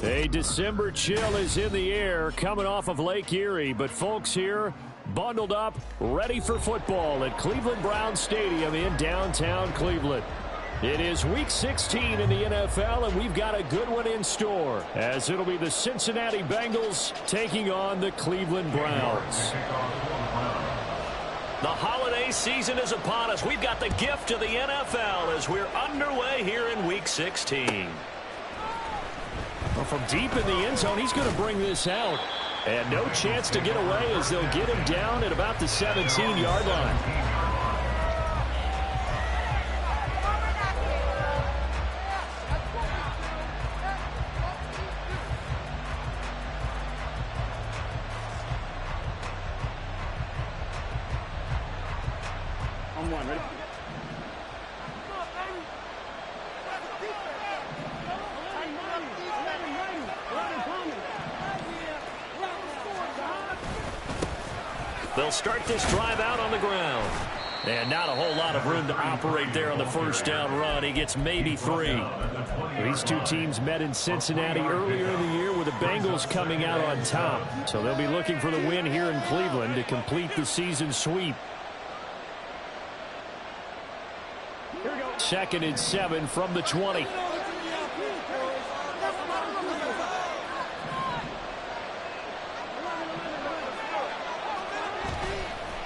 A December chill is in the air coming off of Lake Erie, but folks here bundled up, ready for football at Cleveland Browns Stadium in downtown Cleveland. It is Week 16 in the NFL, and we've got a good one in store, as it'll be the Cincinnati Bengals taking on the Cleveland Browns. The holiday season is upon us. We've got the gift of the NFL as we're underway here in Week 16. Well, from deep in the end zone, he's going to bring this out. And no chance to get away as they'll get him down at about the 17-yard line. On one, ready? They'll start this drive out on the ground. And not a whole lot of room to operate there on the first down run. He gets maybe 3. These two teams met in Cincinnati earlier in the year with the Bengals coming out on top. So they'll be looking for the win here in Cleveland to complete the season sweep. 2nd and 7 from the 20.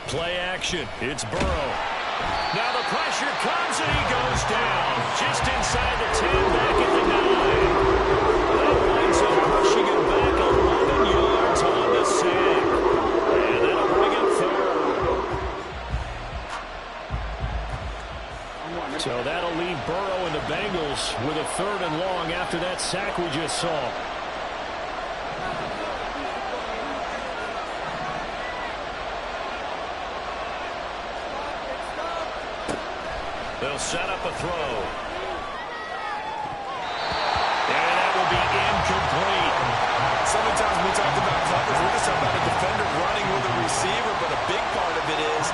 Play action. It's Burrow. Now the pressure comes and he goes down. Just inside the 10, back at the 9. That winds up pushing him back 11 yards on the sack. And that'll bring him third. So that'll leave Burrow and the Bengals with a 3rd and long after that sack we just saw. They'll set up a throw. And that will be incomplete. So many times we talk about coverage, we're just talking about a defender running with a receiver, but a big part of it is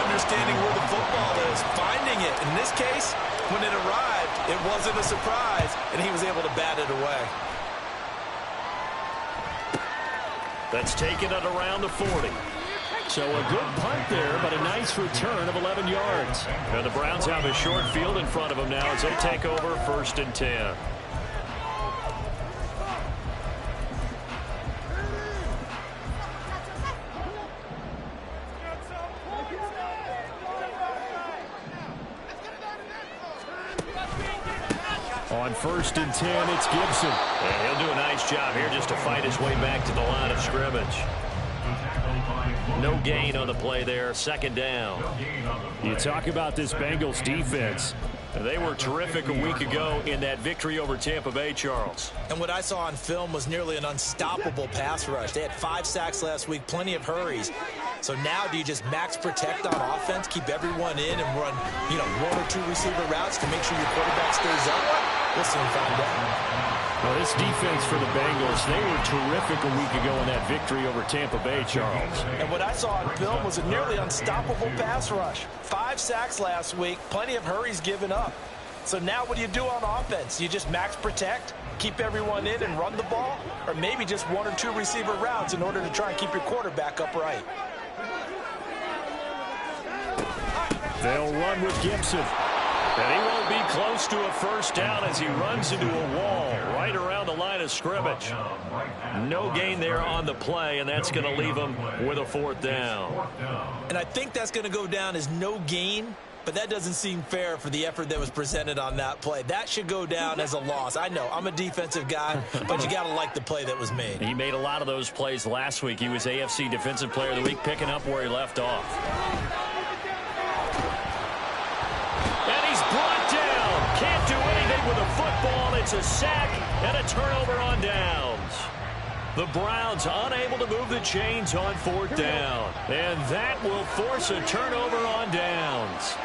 understanding where the football is, finding it. In this case, when it arrived, it wasn't a surprise, and he was able to bat it away. That's taken it around the 40. So a good punt there, but a nice return of 11 yards. And the Browns have a short field in front of them now as they take over 1st and 10. On 1st and 10, it's Gibson. And he'll do a nice job here just to fight his way back to the line of scrimmage. No gain on the play there, 2nd down. You talk about this Bengals defense. They were terrific a week ago in that victory over Tampa Bay, Charles. And what I saw on film was nearly an unstoppable pass rush. They had 5 sacks last week, plenty of hurries. So now do you just max protect on offense, keep everyone in and run, 1 or 2 receiver routes to make sure your quarterback stays up? We'll soon find out. Well, this defense for the Bengals, they were terrific a week ago in that victory over Tampa Bay, Charles. And what I saw on film was a nearly unstoppable pass rush. 5 sacks last week, plenty of hurries given up. So now what do you do on offense? You just max protect, keep everyone in and run the ball? Or maybe just 1 or 2 receiver routes in order to try and keep your quarterback upright? They'll run with Gibson. And he won't be close to a 1st down as he runs into a wall right around the line of scrimmage. No gain there on the play, and that's going to leave him with a 4th down. And I think that's going to go down as no gain, but that doesn't seem fair for the effort that was presented on that play. That should go down as a loss. I know, I'm a defensive guy, but you got to like the play that was made. He made a lot of those plays last week. He was AFC Defensive Player of the Week, picking up where he left off. Brought down. Can't do anything with a football. It's a sack and a turnover on downs. The Browns unable to move the chains on 4th down. And that will force a turnover on downs.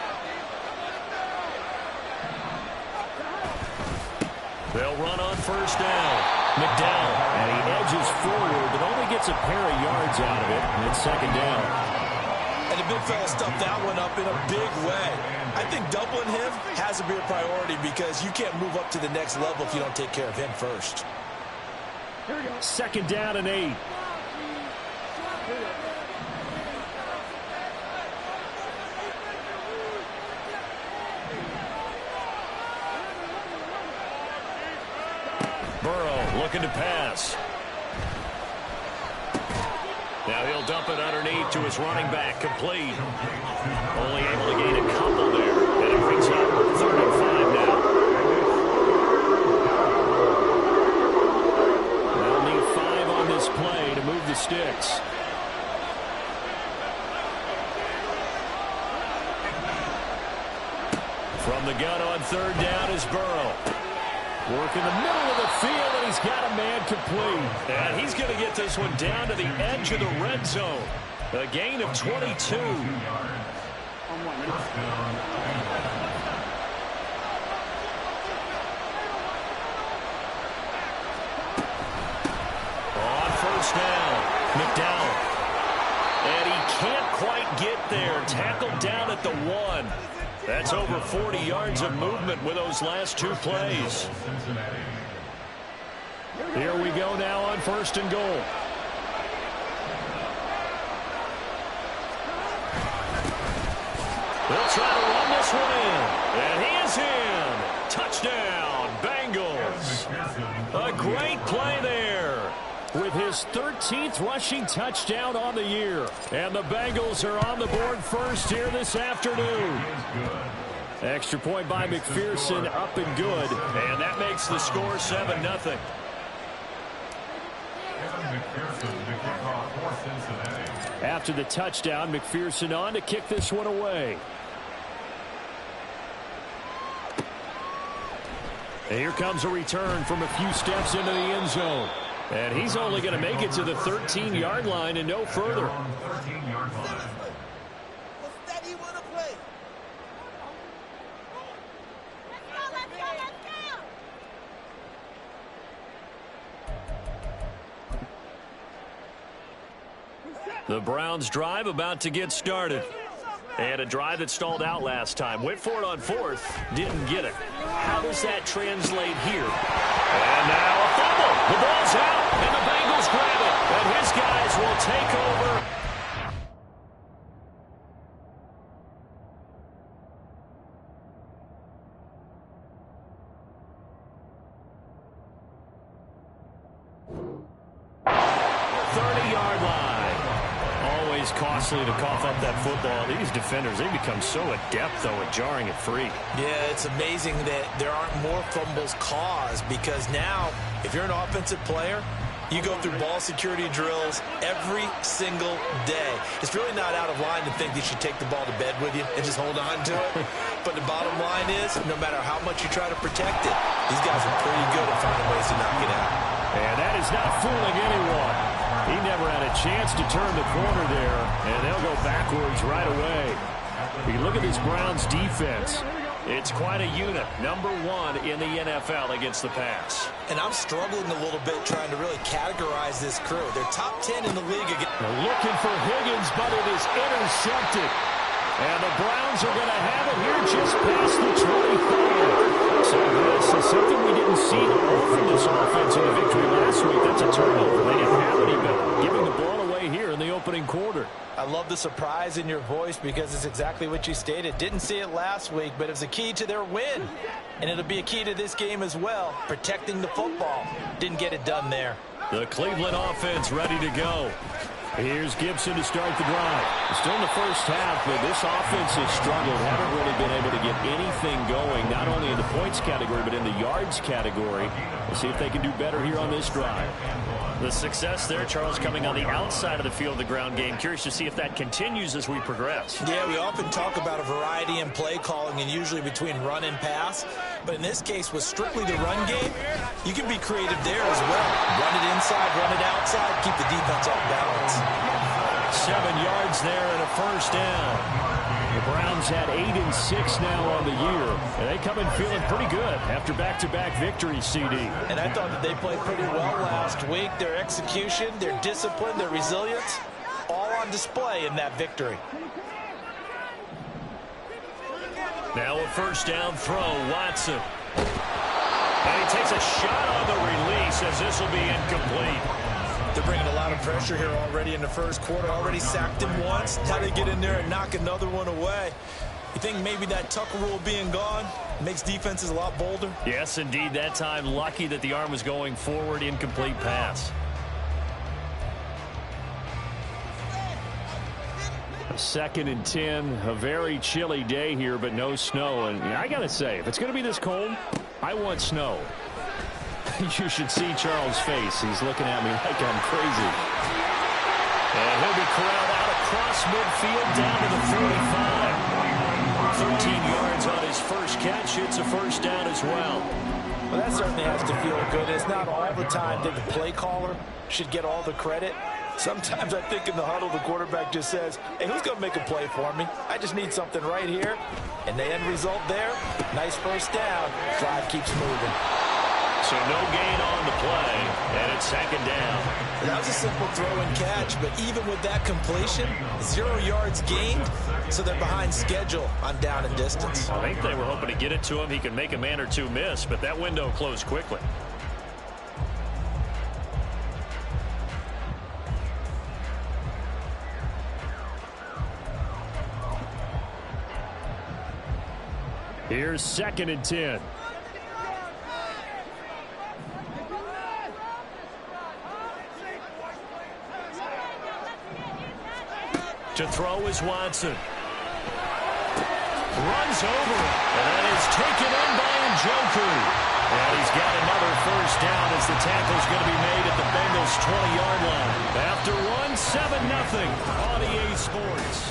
They'll run on 1st down. McDowell, and he edges forward, but only gets a pair of yards out of it, and it's 2nd down. And the big fella stuffed that one up in a big way. I think doubling him has to be a priority because you can't move up to the next level if you don't take care of him first. 2nd down and 8. Burrow looking to pass. Now he'll dump it underneath to his running back, complete. Only able to gain a couple there, and it brings up 3rd and 5 now. They'll need 5 on this play to move the sticks. From the gun on 3rd down is Burrow. Work in the middle of the field, and he's got a man complete. And he's going to get this one down to the edge of the red zone. A gain of 22. On 1st down, McDowell. And he can't quite get there. Tackled down at the 1. That's over 40 yards of movement with those last 2 plays. Here we go now on 1st and goal. They'll try to run this one in. And he is in. Touchdown, Bengals. A great play there. With his 13th rushing touchdown on the year. And the Bengals are on the board first here this afternoon. Extra point by McPherson, up and good. And that makes the score 7-0. After the touchdown, McPherson on to kick this one away. And here comes a return from a few steps into the end zone. And he's only going to make it to the 13-yard line and no further. The Browns drive about to get started. And a drive that stalled out last time. Went for it on 4th. Didn't get it. How does that translate here? And now a fumble. The ball's out. And the Bengals grab it. And his guys will take over. Costly to cough up that football. These defenders, they become so adept, though, at jarring it free. Yeah, it's amazing that there aren't more fumbles caused because now, if you're an offensive player, you go through ball security drills every single day. It's really not out of line to think that you should take the ball to bed with you and just hold on to it. But the bottom line is, no matter how much you try to protect it, these guys are pretty good at finding ways to knock it out. And that is not fooling anyone. He never had a chance to turn the corner there, and they'll go backwards right away. You look at this Browns defense. It's quite a unit. Number 1 in the NFL against the pass. And I'm struggling a little bit trying to really categorize this crew. They're top 10 in the league. They're looking for Higgins, but it is intercepted. And the Browns are going to have it here just past the 25. So this is something we didn't see from this offense in the victory last week. That's a turnover. They didn't have any, but giving the ball away here in the opening quarter. I love the surprise in your voice because it's exactly what you stated. Didn't see it last week, but it was a key to their win. And it'll be a key to this game as well, protecting the football. Didn't get it done there. The Cleveland offense ready to go. Here's Gibson to start the drive. Still in the first half, but this offense has struggled. Haven't really been able to get anything going, not only in the points category, but in the yards category. We'll see if they can do better here on this drive. The success there, Charles, coming on the outside of the field of the ground game. Curious to see if that continues as we progress. Yeah, we often talk about a variety in play calling and usually between run and pass. But in this case, with strictly the run game, you can be creative there as well. Run it inside, run it outside, keep the defense off balance. 7 yards there and a first down. The Browns had 8 and 6 now on the year. And they come in feeling pretty good after back-to-back victories, CD. And I thought that they played pretty well last week. Their execution, their discipline, their resilience, all on display in that victory. Now a first down throw, Watson. And he takes a shot on the release as this will be incomplete. They're bringing a lot of pressure here already in the first quarter. Already sacked him once. How they get in there and knock another one away? You think maybe that Tucker rule being gone makes defenses a lot bolder? Yes, indeed. That time, lucky that the arm was going forward. Incomplete pass. Second and 10, a very chilly day here, but no snow. And I got to say, if it's going to be this cold, I want snow. You should see Charles' face. He's looking at me like I'm crazy. And he'll be corralled out across midfield down to the 45. 13 yards on his first catch. It's a first down as well. Well, that certainly has to feel good. It's not all the time that the play caller should get all the credit. Sometimes I think in the huddle, the quarterback just says, hey, who's going to make a play for me? I just need something right here. And the end result there, nice first down. Drive keeps moving. So no gain on the play, and it's second down. That was a simple throw and catch, but even with that completion, 0 yards gained, so they're behind schedule on down and distance. I think they were hoping to get it to him. He could make a man or two miss, but that window closed quickly. Here's second and 10. To throw is Watson. Runs over it, and that is taken in by Njoku. And he's got another first down as the tackle's going to be made at the Bengals' 20-yard line. After one, 7-0 on EA Sports.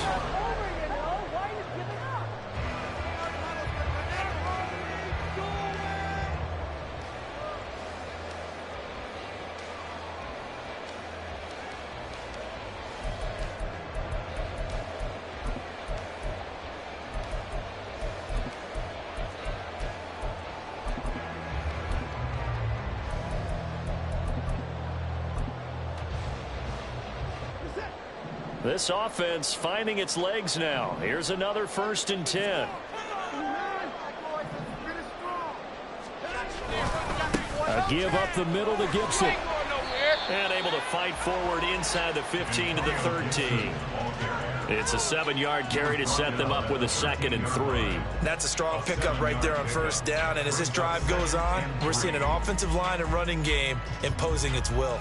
This offense finding its legs now. Here's another first and 10. A give up the middle to Gibson. And able to fight forward inside the 15 to the 13. It's a 7-yard carry to set them up with a 2nd and 3. That's a strong pickup right there on first down. And as this drive goes on, we're seeing an offensive line and running game imposing its will.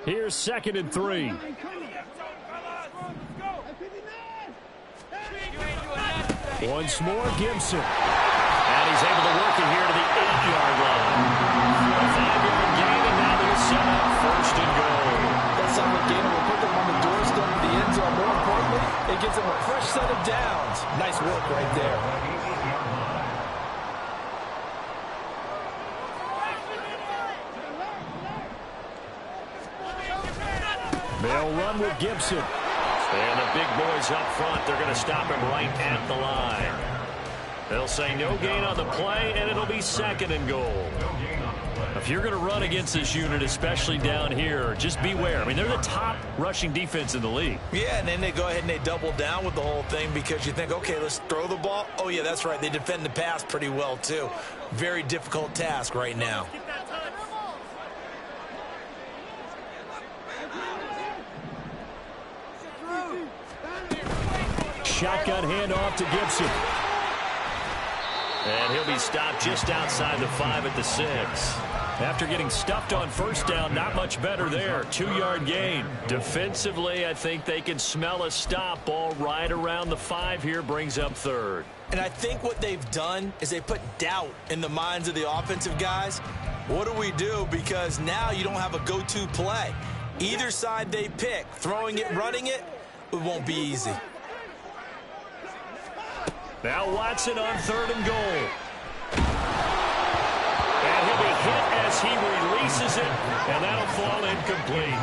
Here's 2nd and 3. Once more, Gibson. And he's able to work it here to the 8-yard line. A 5-yard gain, and now they're set up first and goal. That solid gain will put them on the doorstep of the end zone. More importantly, it gives them a fresh set of downs. Nice work right there. They'll run with Gibson. And the big boys up front, they're going to stop him right at the line. They'll say no gain on the play, and it'll be 2nd and goal. If you're going to run against this unit, especially down here, just beware. I mean, they're the top rushing defense in the league. Yeah, and then they go ahead and they double down with the whole thing because you think, okay, let's throw the ball. Oh, yeah, that's right. They defend the pass pretty well, too. Very difficult task right now. Shotgun handoff to Gibson. And he'll be stopped just outside the 5 at the 6. After getting stuffed on first down, not much better there. 2-yard gain. Defensively, I think they can smell a stop. Ball right around the 5 here, brings up 3rd. And I think what they've done is they put doubt in the minds of the offensive guys. What do we do? Because now you don't have a go-to play. Either side they pick, throwing it, running it, it won't be easy. Now Watson on 3rd and goal. And he'll be hit as he releases it, and that'll fall incomplete.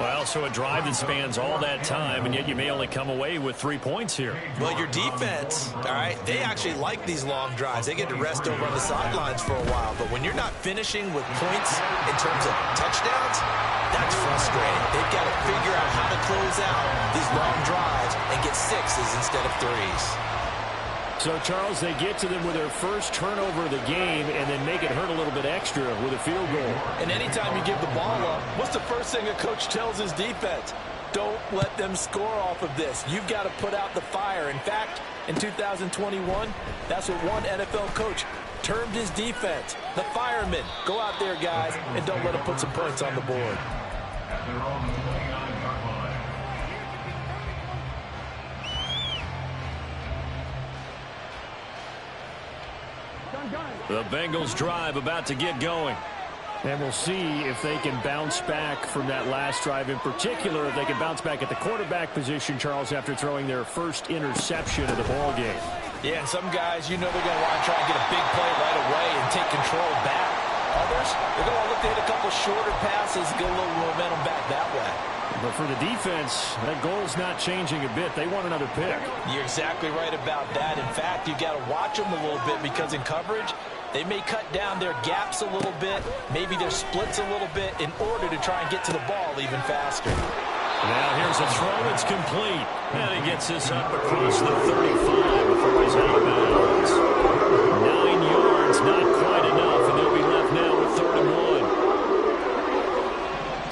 Well, so a drive that spans all that time, and yet you may only come away with 3 points here. Well, your defense, all right, they actually like these long drives. They get to rest over on the sidelines for a while. But when you're not finishing with points in terms of touchdowns, that's frustrating. They've got to figure out how to close out these long drives and get sixes instead of threes. So, Charles, they get to them with their first turnover of the game and then make it hurt a little bit extra with a field goal. And anytime you give the ball up, what's the first thing a coach tells his defense? Don't let them score off of this. You've got to put out the fire. In fact, in 2021, that's what one NFL coach termed his defense. The firemen. Go out there, guys, and don't let them put some points on the board. The Bengals drive about to get going. And we'll see if they can bounce back from that last drive. In particular, if they can bounce back at the quarterback position, Charles, after throwing their first interception of the ball game. Yeah, and some guys, you know they're going to want to try and get a big play right away and take control back. Others, they're going to look to hit a couple shorter passes, get a little momentum back that way. But for the defense, that goal's not changing a bit. They want another pick. You're exactly right about that. In fact, you've got to watch them a little bit because in coverage, they may cut down their gaps a little bit, maybe their splits a little bit in order to try and get to the ball even faster. Now here's a throw. It's complete. And he gets this up across the 35 before he's out of bounds. 9 yards, not quite enough, and they'll be left now with 3rd and 1.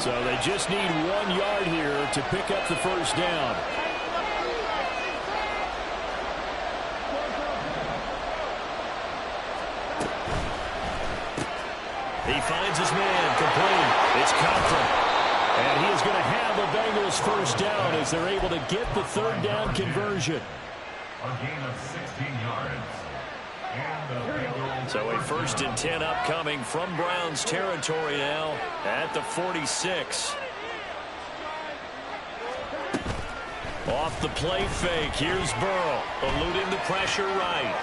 So they just need 1 yard here to pick up the first down. He finds his man, complete. It's Compton. And he is going to have the Bengals first down as they're able to get the 3rd down conversion. A gain of 16 yards. So a 1st and 10 upcoming from Browns territory now at the 46. Off the play fake, here's Burrow, eluding the pressure right.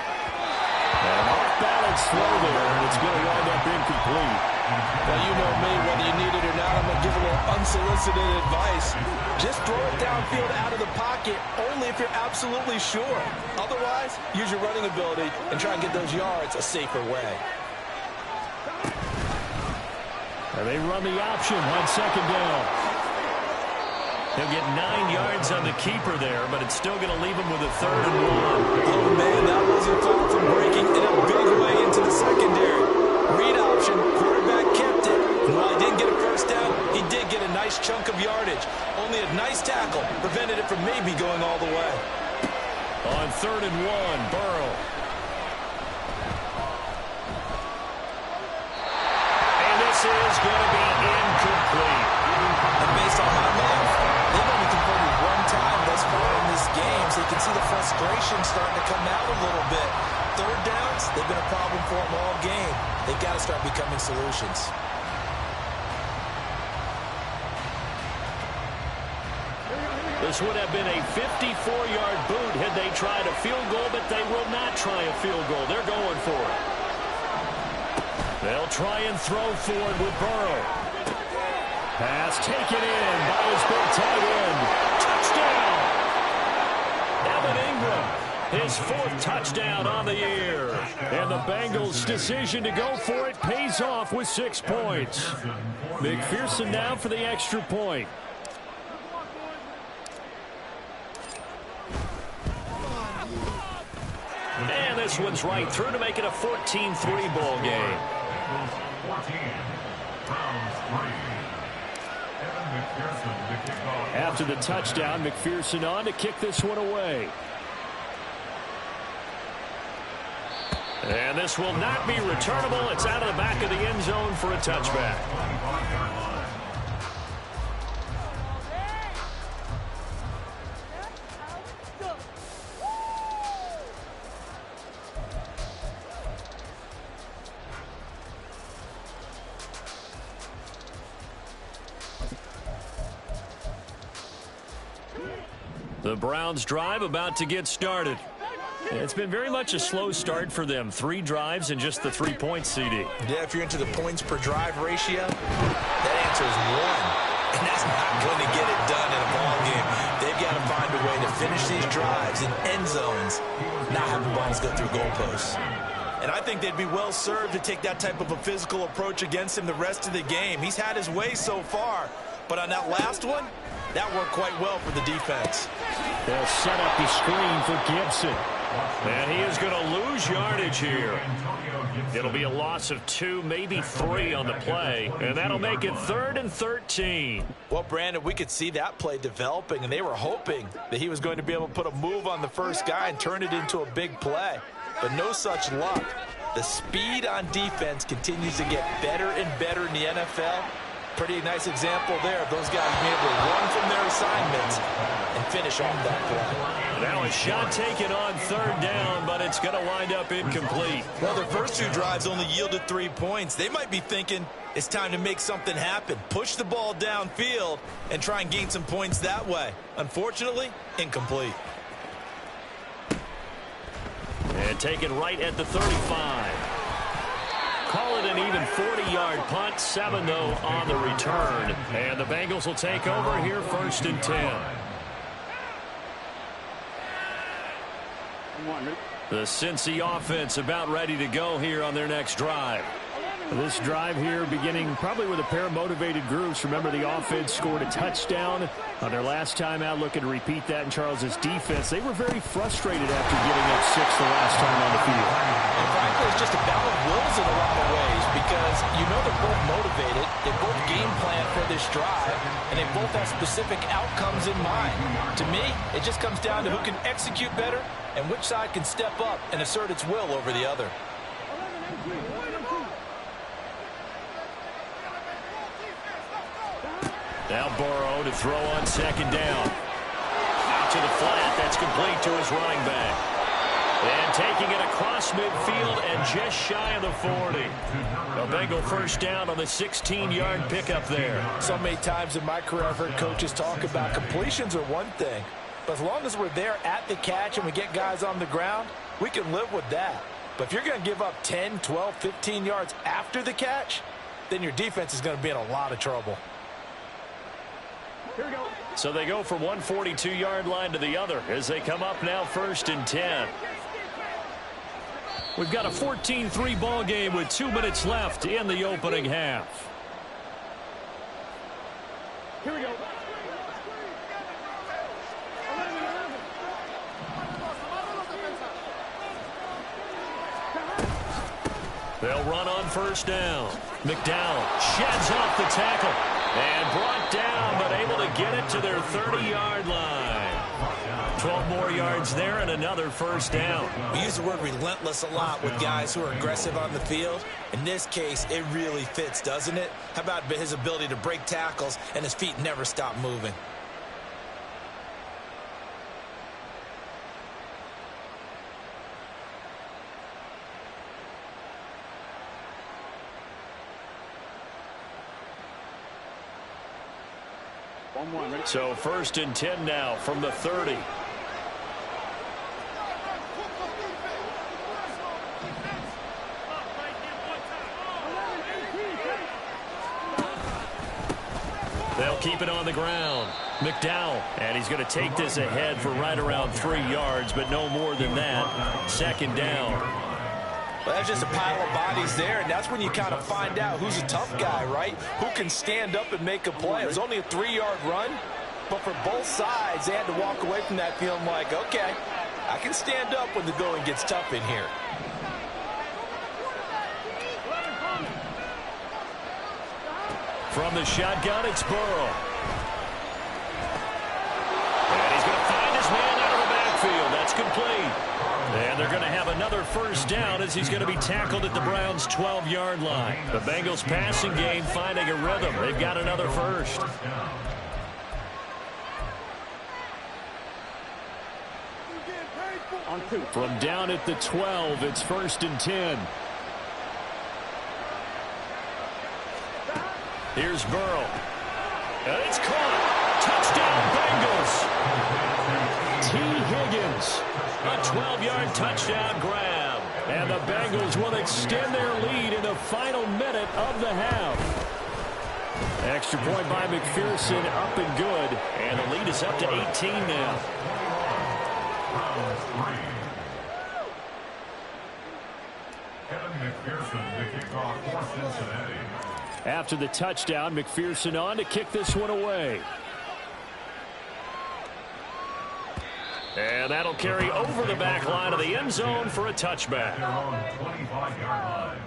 An off-balance throw there, and it's going to wind up incomplete. Well, you know me, whether you need it or not, I'm going to give a little unsolicited advice. Just throw it downfield out of the pocket only if you're absolutely sure. Otherwise, use your running ability and try and get those yards a safer way. And they run the option on 2nd down. He'll get 9 yards on the keeper there, but it's still going to leave him with a 3rd and 1. Oh, man, that wasn't far from breaking in a big way into the secondary. Read option, quarterback kept it. And while he didn't get a first down, he did get a nice chunk of yardage. Only a nice tackle prevented it from maybe going all the way. On 3rd and 1, Burrow. And this is going to be incomplete. And based on my math, they've only converted 1 time thus far in this game, so you can see the frustration starting to come out a little bit. 3rd downs, they've been a problem for them all game. They've got to start becoming solutions. This would have been a 54-yard boot had they tried a field goal, but they will not try a field goal. They're going for it. They'll try and throw forward with Burrow. Pass taken in by his big tight end. Touchdown! Evan Ingram, his 4th touchdown on the year. And the Bengals' decision to go for it pays off with 6 points. McPherson now for the extra point. And this one's right through to make it a 14-3 ball game. 14, Browns 3. After the touchdown, McPherson on to kick this one away. And this will not be returnable. It's out of the back of the end zone for a touchback. The Browns drive about to get started. It's been very much a slow start for them. 3 drives and just the 3 points, CD. Yeah, if you're into the points per drive ratio, that answer is 1. and that's not going to get it done in a ball game. They've got to find a way to finish these drives in end zones, not have the balls go through goalposts. And I think they'd be well served to take that type of a physical approach against him the rest of the game. He's had his way so far, but on that last one, that worked quite well for the defense. They'll set up the screen for Gibson. And he is going to lose yardage here. It'll be a loss of 2, maybe 3 on the play, and that'll make it 3rd and 13. Well, Brandon, we could see that play developing, and they were hoping that he was going to be able to put a move on the first guy and turn it into a big play. But no such luck. The speed on defense continues to get better and better in the NFL. Pretty nice example there of those guys being able to run from their assignments and finish off that play. Now a shot taken on 3rd down, but it's going to wind up incomplete. Well, their first 2 drives only yielded 3 points. They might be thinking it's time to make something happen. Push the ball downfield and try and gain some points that way. Unfortunately, incomplete. And taken right at the 35. Call it an even 40-yard punt. 7, though, on the return. And the Bengals will take over here 1st and 10. The Cincy offense about ready to go here on their next drive. This drive here beginning probably with a pair of motivated groups. Remember, the offense scored a touchdown on their last time out, looking to repeat that in Charles's defense. They were very frustrated after getting up 6 the last time on the field. And frankly, it's just a battle of wills in a lot of ways because you know they're both motivated, they both game plan for this drive, and they both have specific outcomes in mind. To me, it just comes down to who can execute better and which side can step up and assert its will over the other. Now Burrow to throw on 2nd down. Out to the flat. That's complete to his running back. And taking it across midfield and just shy of the 40. A Bengal 1st down on the 16-yard pickup there. So many times in my career I've heard coaches talk about completions are one thing, but as long as we're there at the catch and we get guys on the ground, we can live with that. But if you're going to give up 10, 12, 15 yards after the catch, then your defense is going to be in a lot of trouble. Here we go. So they go from one 42-yard line to the other as they come up now 1st and 10. We've got a 14-3 ball game with 2 minutes left in the opening half. Here we go. They'll run on 1st down. McDowell sheds off the tackle and brought down, but able to get it to their 30-yard line. 12 more yards there and another 1st down. We use the word relentless a lot with guys who are aggressive on the field. In this case, it really fits, doesn't it? How about his ability to break tackles and his feet never stop moving? So 1st and 10 now from the 30. They'll keep it on the ground. McDowell, and he's going to take this ahead for right around 3 yards, but no more than that. 2nd down. Well, that's just a pile of bodies there, and that's when you kind of find out who's a tough guy, right? Who can stand up and make a play. It was only a 3-yard run, but for both sides, they had to walk away from that feeling like, okay, I can stand up when the going gets tough in here. From the shotgun, it's Burrow. And he's going to find his man out of the backfield. That's complete. And they're going to have another 1st down as he's going to be tackled at the Browns' 12-yard line. The Bengals passing game finding a rhythm. They've got another 1st. From down at the 12, it's 1st and 10. Here's Burrow. And it's caught. Touchdown, Bengals. T. Higgins. A 12-yard touchdown grab. And the Bengals will extend their lead in the final minute of the half. Extra point by McPherson, up and good. And the lead is up to 18 now. Round 3. Kevin McPherson, the kickoff for Cincinnati. After the touchdown, McPherson on to kick this one away. And that'll carry over the back line of the end zone for a touchback. Their own 25-yard line.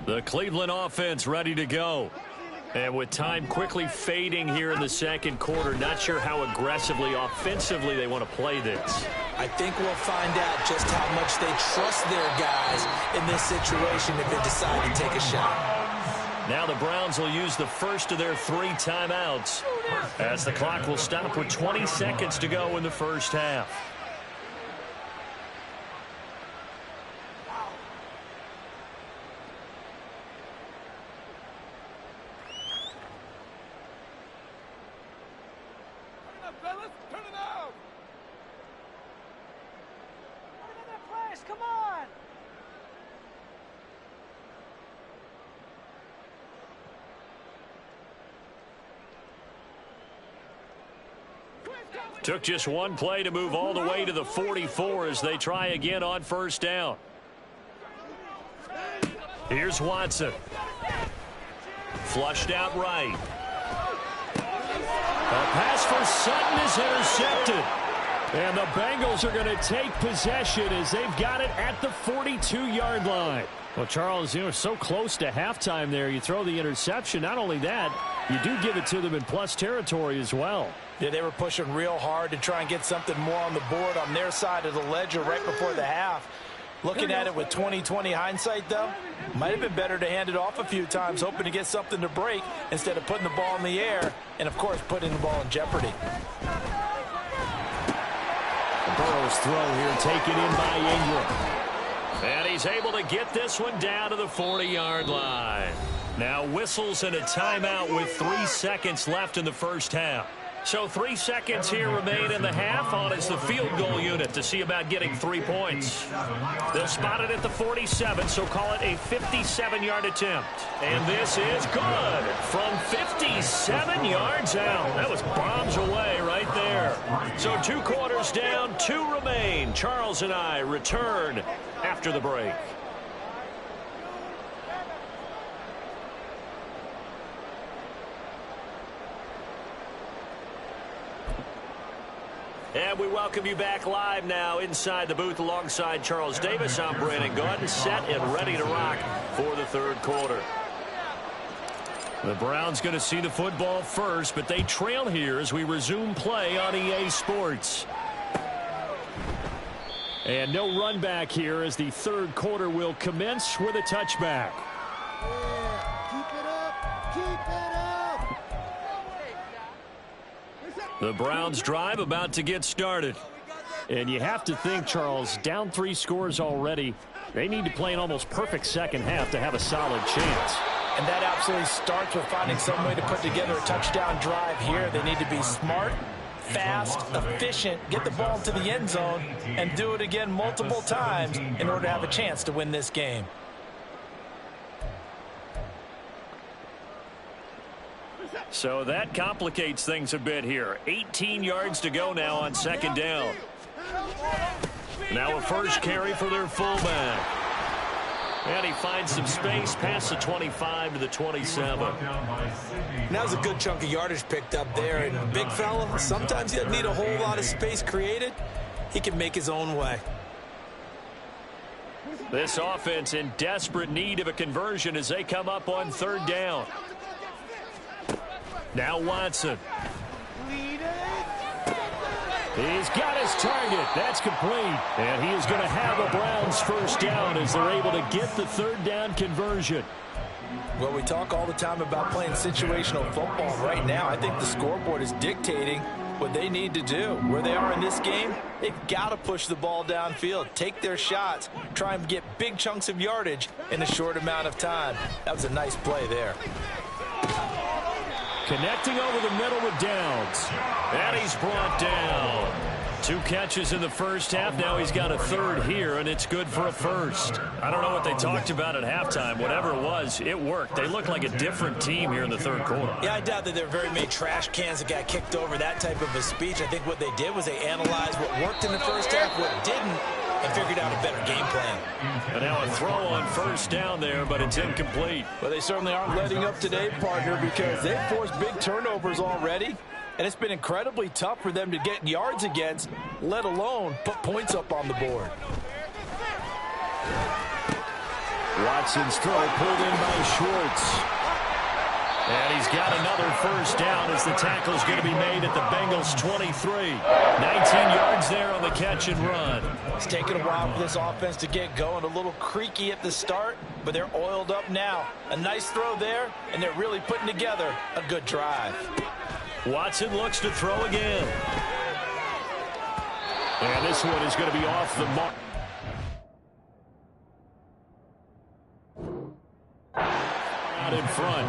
The Cleveland offense ready to go. And with time quickly fading here in the second quarter, not sure how aggressively, offensively they want to play this. I think we'll find out just how much they trust their guys in this situation if they decide to take a shot. Now the Browns will use the first of their 3 timeouts as the clock will stop with 20 seconds to go in the first half. Took just one play to move all the way to the 44 as they try again on first down. Here's Watson. Flushed out right. A pass for Sutton is intercepted. And the Bengals are going to take possession as they've got it at the 42-yard line. Well, Charles, so close to halftime there. You throw the interception. Not only that, you do give it to them in plus territory as well. Yeah, they were pushing real hard to try and get something more on the board on their side of the ledger right before the half. Looking at it with 20/20 hindsight, though, might have been better to hand it off a few times, hoping to get something to break instead of putting the ball in the air and, of course, putting the ball in jeopardy. Burrow's throw here taken in by Ingram. And he's able to get this one down to the 40-yard line. Now whistles and a timeout with 3 seconds left in the first half. So 3 seconds here remain in the half. On is the field goal unit to see about getting 3 points. They'll spot it at the 47, so call it a 57-yard attempt. And this is good from 57 yards out. That was bombs away right there. So 2 quarters down, 2 remain. Charles and I return after the break. And we welcome you back live now inside the booth alongside Charles Davis. I'm Brandon Gordon, set and ready to rock for the third quarter. The Browns going to see the football first, but they trail here as we resume play on EA Sports. And no run back here as the third quarter will commence with a touchback. Yeah, keep it up, keep it up. The Browns drive about to get started. And you have to think, Charles, down 3 scores already. They need to play an almost perfect second half to have a solid chance. And that absolutely starts with finding some way to put together a touchdown drive here. They need to be smart, fast, efficient, get the ball to the end zone, and do it again multiple times in order to have a chance to win this game. So that complicates things a bit here. 18 yards to go now on second down. Now a first carry for their fullback. And he finds some space past the 25 to the 27. That was a good chunk of yardage picked up there. And big fella, sometimes he doesn't need a whole lot of space created. He can make his own way. This offense in desperate need of a conversion as they come up on third down. Now Watson. He's got his target. That's complete. And he is going to have a Browns first down as they're able to get the third down conversion. Well, we talk all the time about playing situational football. Right now, I think the scoreboard is dictating what they need to do. Where they are in this game, they've got to push the ball downfield, take their shots, try and get big chunks of yardage in a short amount of time. That was a nice play there. Connecting over the middle with Downs. And he's brought down. 2 catches in the first half. Now he's got a third here, and it's good for a first. I don't know what they talked about at halftime. Whatever it was, it worked. They look like a different team here in the third quarter. Yeah, I doubt that there were very many trash cans that got kicked over, that type of a speech. I think what they did was they analyzed what worked in the first half, what didn't, and figured out a better game plan. And now a throw on first down there, but it's incomplete. Well, they certainly aren't letting up today, partner, because they've forced big turnovers already. And it's been incredibly tough for them to get yards against, let alone put points up on the board. Watson's throw pulled in by Schwartz. And he's got another first down as the tackle is going to be made at the Bengals' 23. 19 yards there on the catch and run. It's taken a while for this offense to get going. A little creaky at the start, but they're oiled up now. A nice throw there, and they're really putting together a good drive. Watson looks to throw again. And this one is going to be off the mark. Out in front.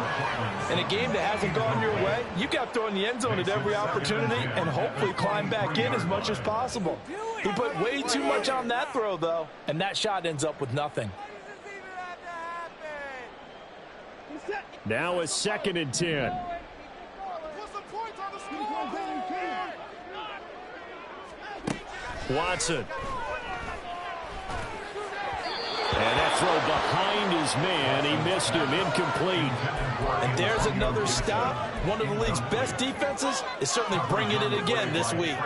In a game that hasn't gone your way, you've got to throw in the end zone at every opportunity and hopefully climb back in as much as possible. He put way too much on that throw, though, and that shot ends up with nothing. Now a 2nd and 10. Watson. And that throw behind his man. He missed him. Incomplete. And there's another stop. One of the league's best defenses is certainly bringing it again this week.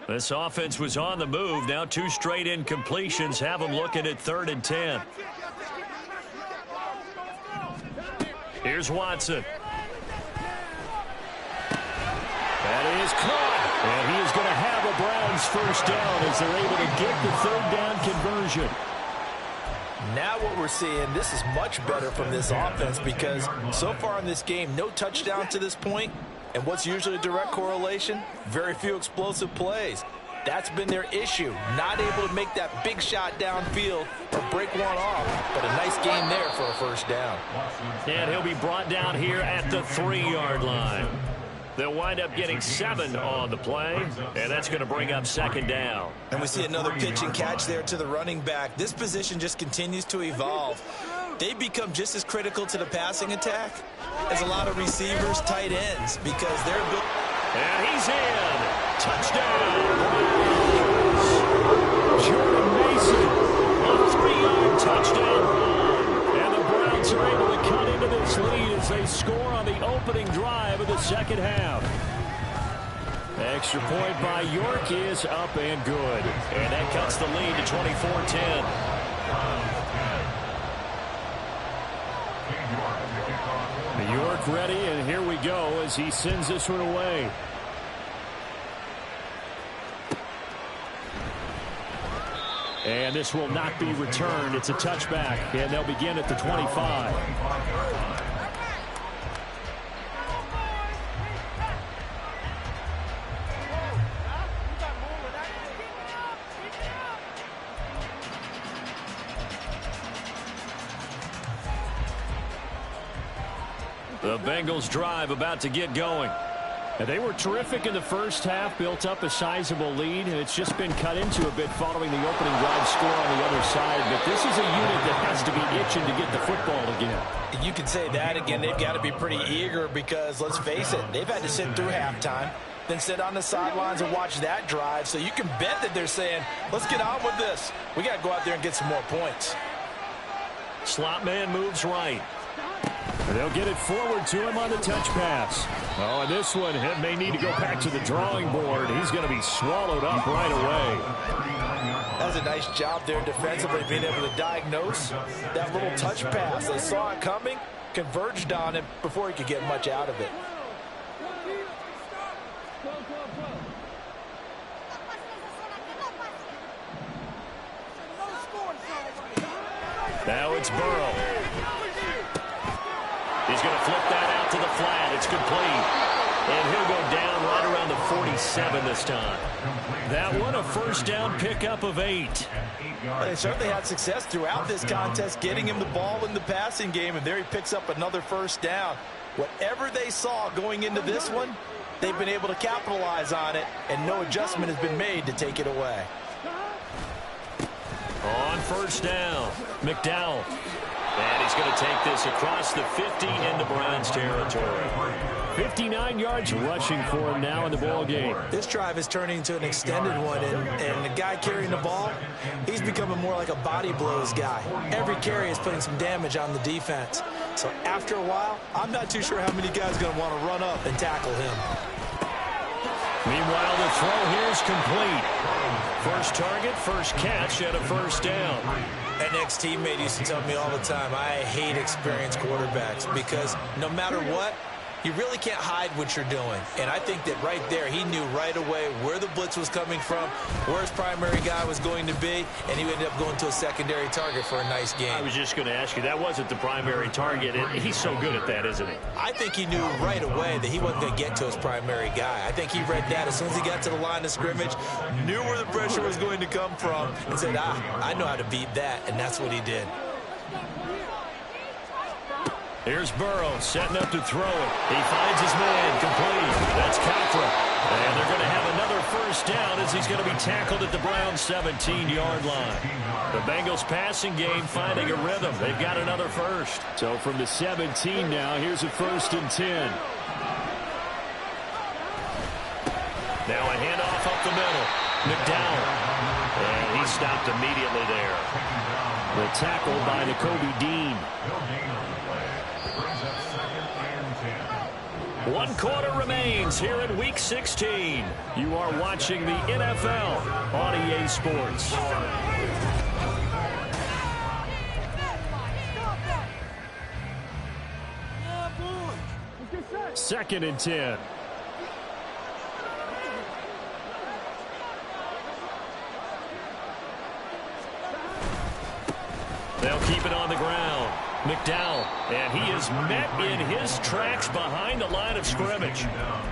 This offense was on the move. Now 2 straight incompletions have them looking at 3rd and 10. Here's Watson. That is caught. And he is going to have a Browns first down as they're able to get the 3rd down conversion. Now what we're seeing, this is much better from this offense because so far in this game, no touchdown to this point. And what's usually a direct correlation? Very few explosive plays. That's been their issue. Not able to make that big shot downfield or break one off. But a nice game there for a first down. And he'll be brought down here at the 3-yard line. They'll wind up getting 7 on the play, and that's going to bring up 2nd down. And we see another pitch and catch there to the running back. This position just continues to evolve. They become just as critical to the passing attack as a lot of receivers, tight ends, because they're good. And he's in. Touchdown. Jordan Mason. A 3-yard touchdown run. And the Browns are able to cut into this lead as they score on the opening drive of the second half. Extra point by York is up and good. And that cuts the lead to 24-10. York ready, and here we go as he sends this one away. And this will not be returned. It's a touchback, and they'll begin at the 25. The Bengals drive about to get going. And they were terrific in the first half, built up a sizable lead, and it's just been cut into a bit following the opening drive score on the other side. But this is a unit that has to be itching to get the football again. You can say that again. They've got to be pretty eager because, let's face it, they've had to sit through halftime, then sit on the sidelines and watch that drive. So you can bet that they're saying, let's get on with this. We got to go out there and get some more points. Slot man moves right. They'll get it forward to him on the touch pass. Oh, and this one may need to go back to the drawing board. He's going to be swallowed up right away. That was a nice job there defensively, being able to diagnose that little touch pass. They saw it coming, converged on it before he could get much out of it. Now it's Burrow. He's going to flip that out to the flat. It's complete. And he'll go down right around the 7 this time. That one a first down pickup of 8. Well, they certainly had success throughout this contest, getting him the ball in the passing game, and there he picks up another first down. Whatever they saw going into this one, they've been able to capitalize on it, and no adjustment has been made to take it away. On first down, McDowell. And he's going to take this across the 50 into Browns territory. 59 yards rushing for him now in the ball game. This drive is turning into an extended one, and the guy carrying the ball, he's becoming more like a body blows guy. Every carry is putting some damage on the defense. So after a while, I'm not too sure how many guys are going to want to run up and tackle him. Meanwhile, the throw here is complete. First target, first catch, and a first down. An ex-teammate used to tell me all the time, I hate experienced quarterbacks because no matter what, you really can't hide what you're doing. And I think that right there, he knew right away where the blitz was coming from, where his primary guy was going to be, and he ended up going to a secondary target for a nice game. I was just going to ask you, that wasn't the primary target. He's so good at that, isn't he? I think he knew right away that he wasn't going to get to his primary guy. I think he read that as soon as he got to the line of scrimmage, knew where the pressure was going to come from, and said, I know how to beat that, and that's what he did. Here's Burrow setting up to throw it. He finds his man complete. That's Calfra. And they're going to have another first down as he's going to be tackled at the Browns' 17-yard line. The Bengals passing game finding a rhythm. They've got another first. So from the 17 now, here's a 1st and 10. Now a handoff up the middle. McDowell. And he stopped immediately there. The tackle by Nakobe Dean. 1 quarter remains here in Week 16. You are watching the NFL on EA Sports. Second and 10. They'll keep it on the ground. McDowell, and he is met in his tracks behind the line of scrimmage.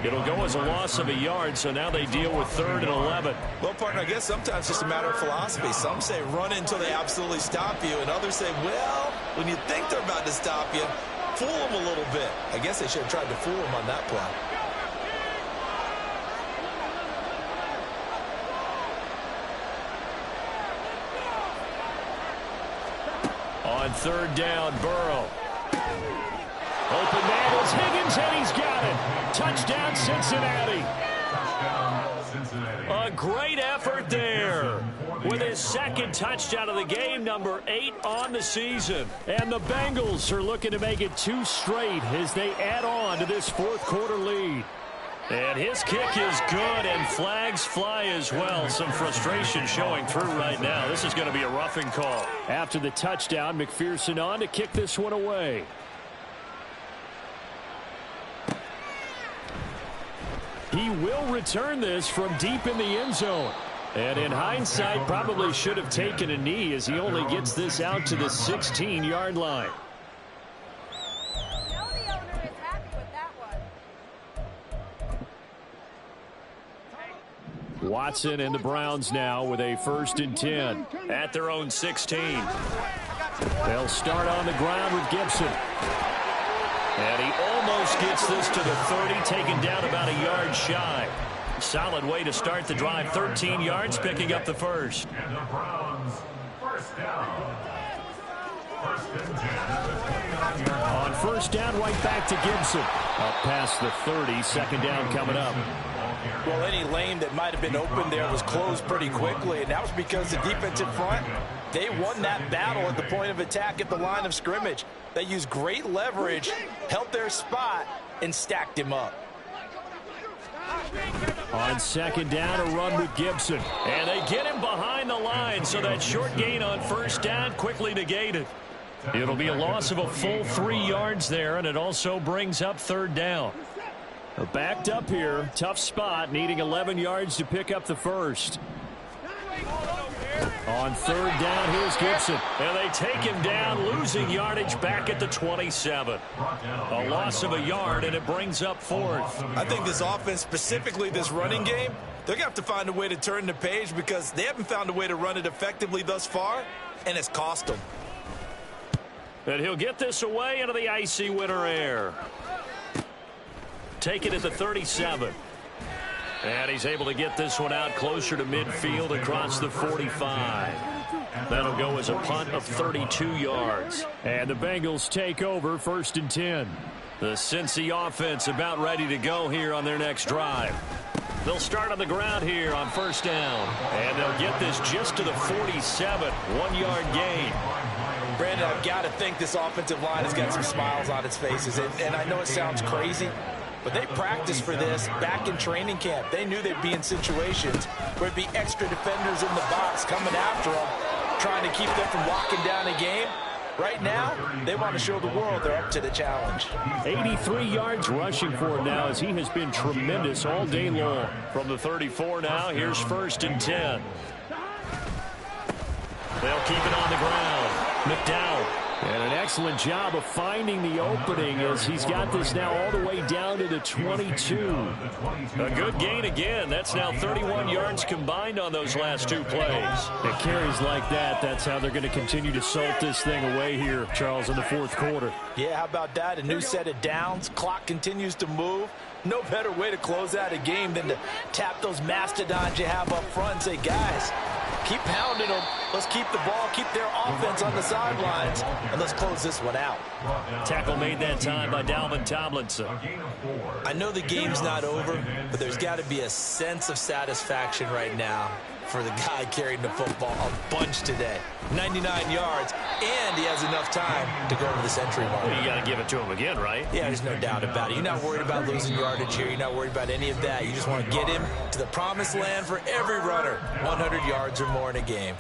It'll go as a loss of a yard, so now they deal with 3rd and 11. Well, partner, I guess sometimes it's just a matter of philosophy. Some say run until they absolutely stop you, and others say, well, when you think they're about to stop you, fool them a little bit. I guess they should have tried to fool them on that play. On 3rd down, Burrow. Open man is Higgins, and he's got it. Touchdown, Cincinnati. A great effort there. With his 2nd touchdown of the game, number 8 on the season. And the Bengals are looking to make it 2 straight as they add on to this 4th quarter lead. And his kick is good, and flags fly as well. Some frustration showing through right now. This is going to be a roughing call. After the touchdown, McPherson on to kick this one away. He will return this from deep in the end zone. And in hindsight, probably should have taken a knee as he only gets this out to the 16-yard line. Watson and the Browns now with a 1st and 10 at their own 16. They'll start on the ground with Gibson. And he almost gets this to the 30, taken down about a yard shy. Solid way to start the drive. 13 yards, picking up the first. And the Browns, first down. 1st and 10 at the 29-yard line. On 1st down, right back to Gibson. Up past the 30, 2nd down coming up. Well, any lane that might have been open there was closed pretty quickly, and that was because the defensive front, they won that battle at the point of attack at the line of scrimmage. They used great leverage, held their spot, and stacked him up. On 2nd down, a run with Gibson. And they get him behind the line, so that short gain on 1st down quickly negated. It'll be a loss of a full 3 yards there, and it also brings up 3rd down. Backed up here, tough spot, needing 11 yards to pick up the first. On third down, here's Gibson. And they take him down, losing yardage back at the 27. A loss of a yard, and it brings up fourth. I think this offense, specifically this running game, they're going to have to find a way to turn the page because they haven't found a way to run it effectively thus far, and it's cost them. And he'll get this away into the icy winter air. Take it at the 37. And he's able to get this one out closer to midfield across the 45. That'll go as a punt of 32 yards. And the Bengals take over 1st and 10. The Cincy offense about ready to go here on their next drive. They'll start on the ground here on 1st down. And they'll get this just to the 47. 1-yard gain. Brandon, I've got to think this offensive line has got some smiles on its faces. And I know it sounds crazy, but they practiced for this back in training camp. They knew they'd be in situations where it'd be extra defenders in the box coming after them, trying to keep them from locking down a game. Right now, they want to show the world they're up to the challenge. 83 yards rushing for him now as he has been tremendous all day long. From the 34 now, here's 1st and 10. They'll keep it on the ground. McDowell. And an excellent job of finding the opening as he's got this now all the way down to the 22. A good gain again. That's now 31 yards combined on those last 2 plays. It carries like that. That's how they're going to continue to salt this thing away here, Charles, in the 4th quarter. Yeah, how about that? A new set of downs. Clock continues to move. No better way to close out a game than to tap those mastodons you have up front and say, guys, keep pounding them. Let's keep the ball, keep their offense on the sidelines, and let's close this one out. Tackle made that time by Dalvin Tomlinson. I know the game's not over, but there's got to be a sense of satisfaction right now for the guy carrying the football a bunch today. 99 yards, and he has enough time to go to the century mark. Well, you got to give it to him again, right? Yeah, there's no doubt about it. You're not worried about losing yardage here. You're not worried about any of that. You just want to get him to the promised land for every runner. 100 yards or more in a game.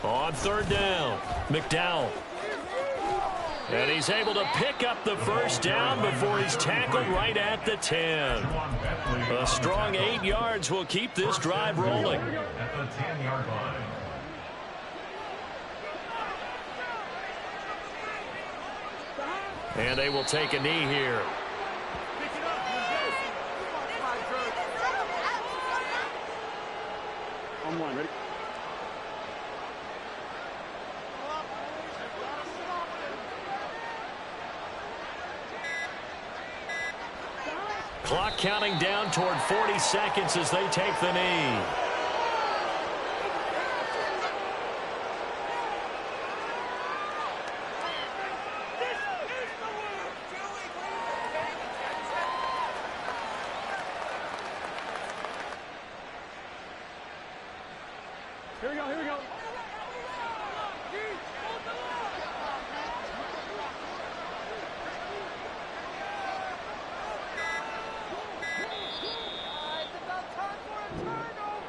On 3rd down, McDowell. And he's able to pick up the 1st down before he's tackled right at the 10. A strong 8 yards will keep this drive rolling. At the 10-yard line. And they will take a knee here. On one, ready? Clock counting down toward 40 seconds as they take the knee. Here we go, here we go.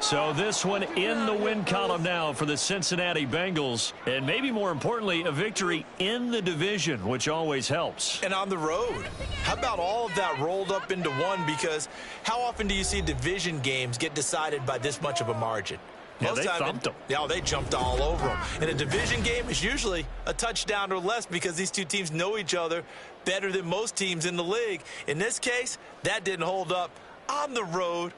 So this one in the win column now for the Cincinnati Bengals. And maybe more importantly, a victory in the division, which always helps. And on the road. How about all of that rolled up into one? Because how often do you see division games get decided by this much of a margin? Yeah, they thumped them. Yeah, they jumped all over them. And a division game is usually a touchdown or less because these two teams know each other better than most teams in the league. In this case, that didn't hold up. On the road,